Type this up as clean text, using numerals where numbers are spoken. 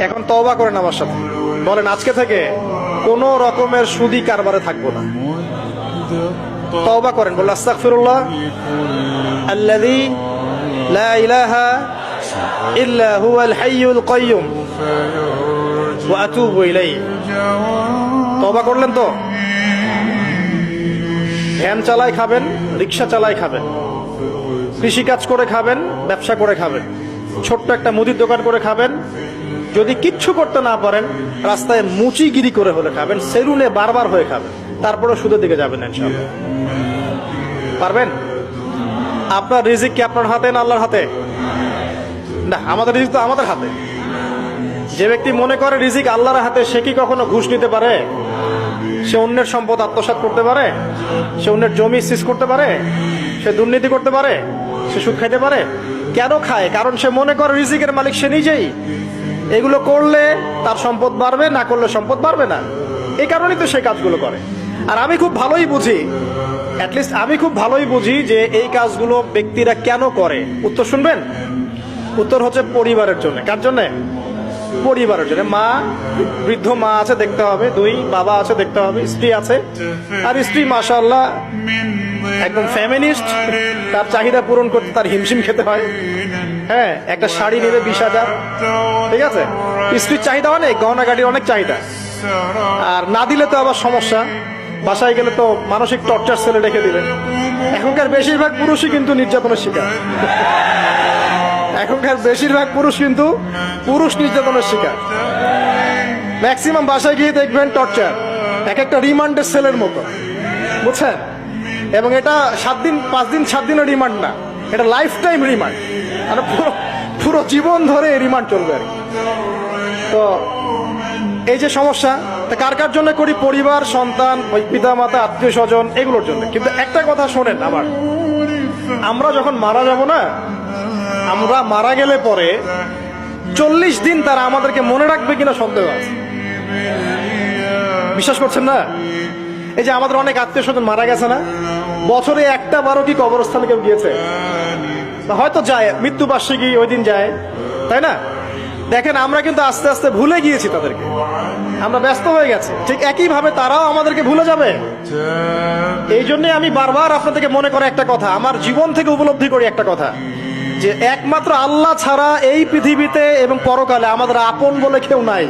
এখন তওবা করেন আমার সাথে, বলেন আজকে থেকে কোনো রকমের সুদি কারবারে থাকবো না। তওবা করেন, বলেন আস্তাগফিরুল্লাহ আল্লাযী লা ইলাহা ইল্লা হুয়াল হাইয়ুল কাইয়্যুম ওয়া আতুবু ইলাইহি। তওবা করলেন তো? ভ্যান চালাই খাবেন, রিক্সা চালাই খাবেন, কৃষিকাজ করে খাবেন, ব্যবসা করে খাবেন, ছোট্ট একটা মুদির দোকান করে খাবেন, যদি কিচ্ছু করতে না পারেন রাস্তায় মুচিগিরি করে হলে খাবেন, সেলুনে বারবার হয়ে খাবেন, তারপরে সুদের দিকে যাবেন ইনশাআল্লাহ। পারবেন? আপনার রিজিক কি আপনার হাতে না আল্লাহর হাতে? না, আমাদের রিজিক তো আমাদের হাতে। যে ব্যক্তি মনে করে রিজিক আল্লাহর হাতে, সে কি কখনো ঘুষ নিতে পারে? সে অন্যের সম্পদ আত্মসাৎ করতে পারে? সে অন্যের জমি সিজ করতে পারে? সে দুর্নীতি করতে পারে? সে সুদ খাইতে পারে? কেন খায়? কারণ সে মনে করে রিজিকের মালিক সে নিজেই। এগুলো করলে তার সম্পদ বাড়বে, না করলে সম্পদ বাড়বে না। এই কারণেই তো সে কাজগুলো করে। আর আমি খুব ভালোই বুঝি, অ্যাটলিস্ট আমি খুব ভালোই বুঝি যে এই কাজগুলো ব্যক্তিরা কেন করে। উত্তর শুনবেন? উত্তর হচ্ছে পরিবারের জন্য। কার জন্য? পরিবারের জন্য। মা, বৃদ্ধ মা আছে দেখতে হবে, দুই বাবা আছে দেখতে হবে, স্ত্রী আছে, আর স্ত্রী মাশাআল্লাহ একদম ফেমিনিস্ট, তার চাহিদা পূরণ করতে তার হিমশিম খেতে হয়। হ্যাঁ, একটা শাড়ি নেবে 20,000, ঠিক আছে? স্ত্রীর চাহিদা অনেক, গহনা গাড়ির অনেক চাহিদা, আর না দিলে তো আবার সমস্যা, বাসায় গেলে তো মানসিক টর্চার সেলে রেখে দিবেন। এখনকার বেশিরভাগ পুরুষই কিন্তু নির্যাতনের শিকার। এখনকার বেশিরভাগ পুরুষ কিন্তু নির্যাতনের শিকার। ম্যাক্সিমাম বাসায় গিয়ে দেখবেন টর্চার, এক একটা রিমান্ডের সেলের মতো, বুঝছেন? এবং এটা 7 দিন 5 দিন 7 দিনের রিমান্ড না, এটা লাইফ টাইম রিমান্ড, মানে পুরো জীবন ধরে রিমান্ড চলবে আর কি। তো এই যে সমস্যা, তা কার কার জন্য করি? পরিবার, সন্তান, পিতা মাতা, আত্মীয় স্বজন, এগুলোর জন্য। কিন্তু একটা কথা শোনেন আমার, আমরা যখন মারা যাব না, আমরা মারা গেলে পরে 40 দিন তারা আমাদেরকে মনে রাখবে কিনা সন্দেহ আছে। বিশ্বাস করছেন না? এই যে আমাদের অনেক আত্মীয় স্বজন মারা গেছে না, বছরে একটা বারও কি কবরস্থানে কেউ গিয়েছে? হয়তো যায়, মৃত্যুবার্ষিকী ওই দিন যায়, তাই না? দেখেন, আমরা কিন্তু আস্তে আস্তে ভুলে গিয়েছি তাদেরকে, আমরা ব্যস্ত হয়ে গেছি। ঠিক একইভাবে তারাও আমাদেরকে ভুলে যাবে। এই জন্যই আমি বারবার আপনাদেরকে মনে করে একটা কথা, আমার জীবন থেকে উপলব্ধি করি একটা কথা, যে একমাত্র আল্লাহ ছাড়া এই পৃথিবীতে এবং পরকালে আমাদের আপন বলে কেউ নাই।